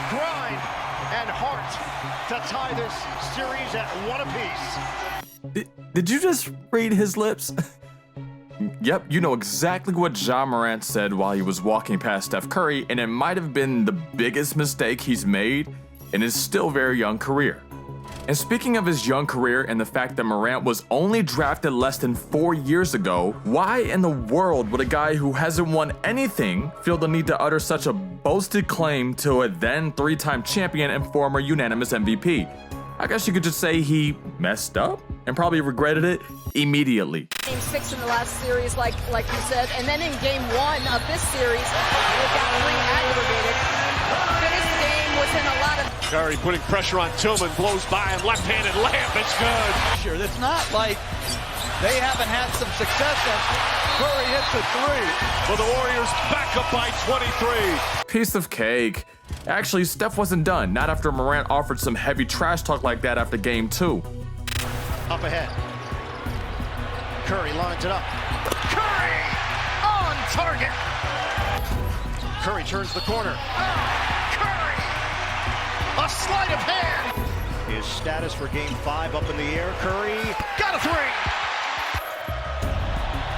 grind and heart to tie this series at 1 apiece. Did you just read his lips? Yep, you know exactly what Ja Morant said while he was walking past Steph Curry, and it might have been the biggest mistake he's made in his still very young career. And speaking of his young career and the fact that Morant was only drafted less than 4 years ago, why in the world would a guy who hasn't won anything feel the need to utter such a boasted claim to a then 3-time champion and former unanimous MVP? I guess you could just say he messed up and probably regretted it immediately. Game 6 in the last series, like you said, and then in game 1 of this series, with that 3 aggregated, finished the game within a lot of... Curry putting pressure on Tillman, blows by him, left-handed layup, it's good. Sure, it's not like they haven't had some success since Curry hits a 3. For the Warriors, back up by 23. Piece of cake. Actually, Steph wasn't done, not after Morant offered some heavy trash talk like that after game 2. Up ahead. Curry lines it up. Curry on target. Curry turns the corner. Curry! A sleight of hand. His status for game 5 up in the air. Curry got a 3.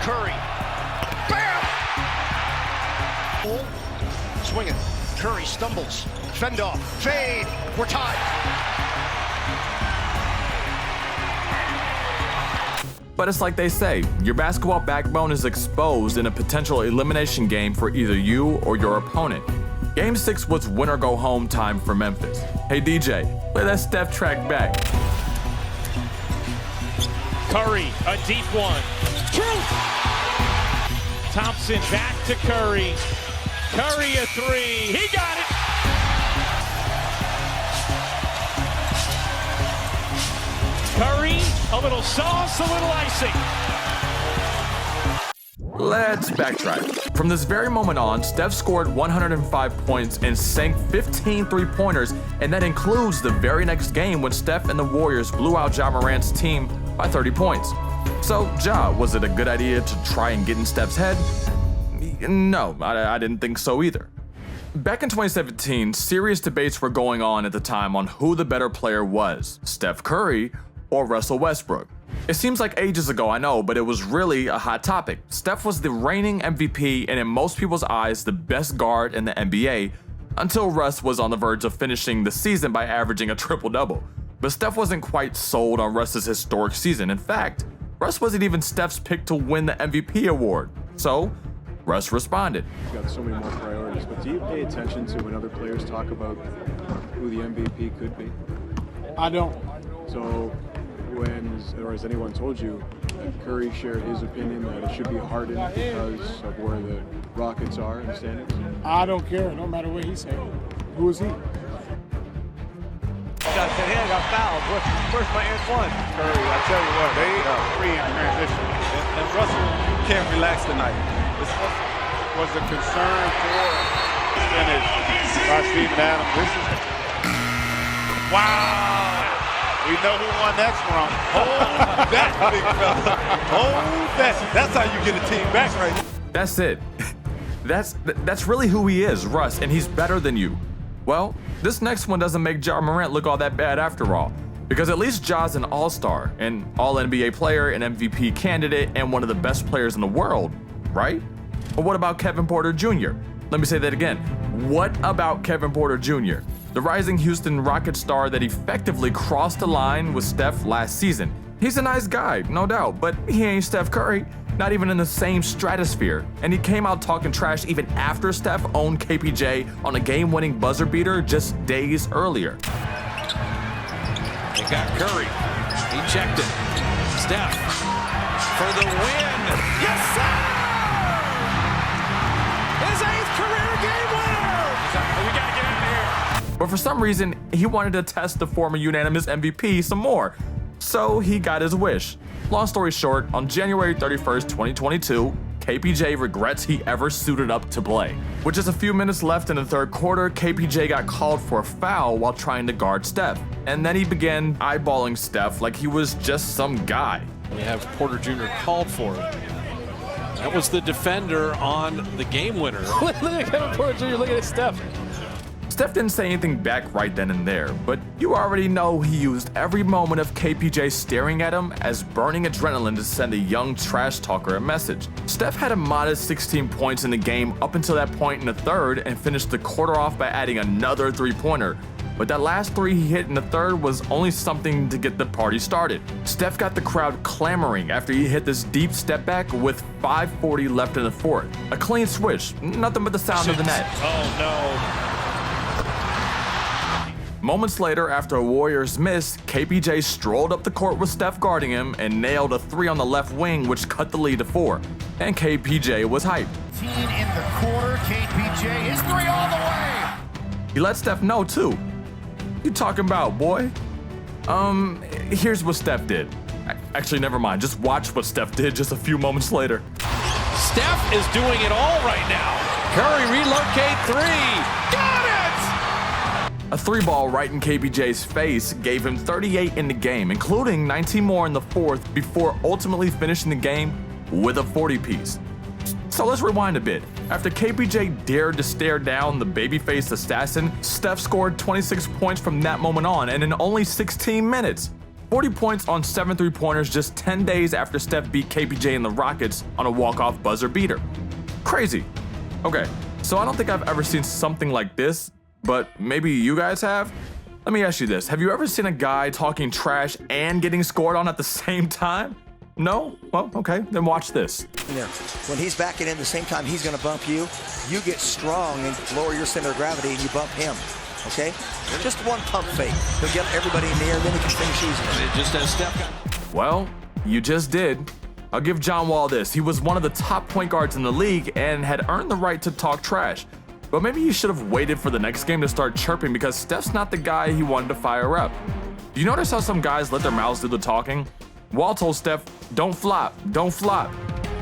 Curry. Bam! Swinging. Curry stumbles. Fend off. Fade. We're tied. But it's like they say, your basketball backbone is exposed in a potential elimination game for either you or your opponent. Game 6 was win or go home time for Memphis. Hey DJ, play that Steph track back. Curry, a deep one. Truth! Thompson back to Curry. Curry a 3, he got it! Curry, a little sauce, a little icing. Let's backtrack. From this very moment on, Steph scored 105 points and sank 15 three-pointers, and that includes the very next game when Steph and the Warriors blew out Ja Morant's team by 30 points. So, Ja, was it a good idea to try and get in Steph's head? No, I didn't think so either. Back in 2017, serious debates were going on at the time on who the better player was, Steph Curry or Russell Westbrook. It seems like ages ago, I know, but it was really a hot topic. Steph was the reigning MVP and in most people's eyes the best guard in the NBA, until Russ was on the verge of finishing the season by averaging a triple-double. But Steph wasn't quite sold on Russ's historic season. In fact, Russ wasn't even Steph's pick to win the MVP award. So, Russ responded. You've got so many more priorities, but do you pay attention to when other players talk about who the MVP could be? I don't. So, has anyone told you that Curry shared his opinion that it should be Harden because of where the Rockets are in the standings? I don't care, no matter what he said. Who is he? Got fouled. Where's my and one? Curry, I tell you what, they are free in transition. And Russell can't relax tonight. This was a concern for finish by Steven Adams. This is wow. We know who won that from. Hold that, big fella. Hold that. That's how you get a team back right now. That's it. That's really who he is, Russ, and he's better than you. Well, this next one doesn't make Ja Morant look all that bad after all, because at least Ja's an all-star, an all-NBA player, an MVP candidate, and one of the best players in the world, right? But what about Kevin Porter Jr.? Let me say that again. What about Kevin Porter Jr., the rising Houston Rockets star that effectively crossed the line with Steph last season? He's a nice guy, no doubt, but he ain't Steph Curry, not even in the same stratosphere. And he came out talking trash even after Steph owned KPJ on a game-winning buzzer beater just days earlier. They got Curry. He checked it. Steph for the win. Yes, sir! His 8th career game winner! We gotta get out of here. But for some reason, he wanted to test the former unanimous MVP some more. So he got his wish. Long story short, on January 31st, 2022, KPJ regrets he ever suited up to play. With just a few minutes left in the third quarter, KPJ got called for a foul while trying to guard Steph. And then he began eyeballing Steph like he was just some guy. We have Porter Jr. called for it. That was the defender on the game winner. Look at Kevin Porter Jr. Look at Steph. Steph didn't say anything back right then and there, but you already know he used every moment of KPJ staring at him as burning adrenaline to send a young trash talker a message. Steph had a modest 16 points in the game up until that point in the third and finished the quarter off by adding another three-pointer. But that last three he hit in the third was only something to get the party started. Steph got the crowd clamoring after he hit this deep step back with 5:40 left in the fourth. A clean switch, nothing but the sound of the net. Oh no. Moments later, after a Warriors miss, KPJ strolled up the court with Steph guarding him and nailed a three on the left wing, which cut the lead to 4. And KPJ was hyped. In the quarter, KPJ is three all the way. He let Steph know too. You talking about, boy? Here's what Steph did. Actually, never mind. Just watch what Steph did just a few moments later. Steph is doing it all right now. Curry relocate three. Got it! A three ball right in KPJ's face gave him 38 in the game, including 19 more in the fourth before ultimately finishing the game with a 40-piece. So let's rewind a bit. After KPJ dared to stare down the babyface assassin, Steph scored 26 points from that moment on, and in only 16 minutes. 40 points on 7 three-pointers just 10 days after Steph beat KPJ and the Rockets on a walk-off buzzer beater. Crazy. Okay, so I don't think I've ever seen something like this, but maybe you guys have? Let me ask you this. Have you ever seen a guy talking trash and getting scored on at the same time? No? Well, okay, then watch this. When he's backing in the same time he's going to bump you, you get strong and lower your center of gravity and you bump him, okay? Just one pump fake. He'll get everybody in the air, then he can finish easily. Just as Steph got... Well, you just did. I'll give John Wall this. He was one of the top point guards in the league and had earned the right to talk trash. But maybe he should have waited for the next game to start chirping because Steph's not the guy he wanted to fire up. Do you notice how some guys let their mouths do the talking? Wall told Steph, don't flop, don't flop.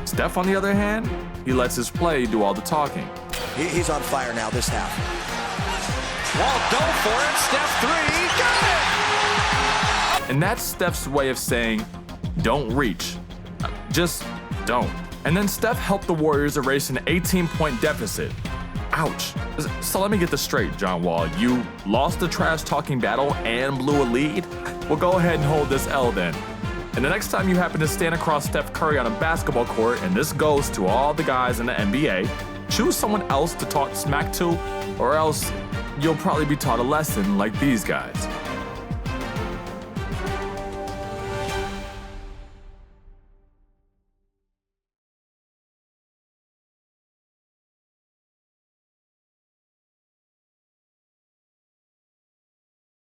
Steph, on the other hand, he lets his play do all the talking. He's on fire now this half. Wall dove for it, Steph three, got it! And that's Steph's way of saying, don't reach. Just don't. And then Steph helped the Warriors erase an 18-point deficit. Ouch. So let me get this straight, John Wall. You lost the trash talking battle and blew a lead? Well, go ahead and hold this L then. And the next time you happen to stand across Steph Curry on a basketball court, and this goes to all the guys in the NBA, choose someone else to talk smack to, or else you'll probably be taught a lesson like these guys.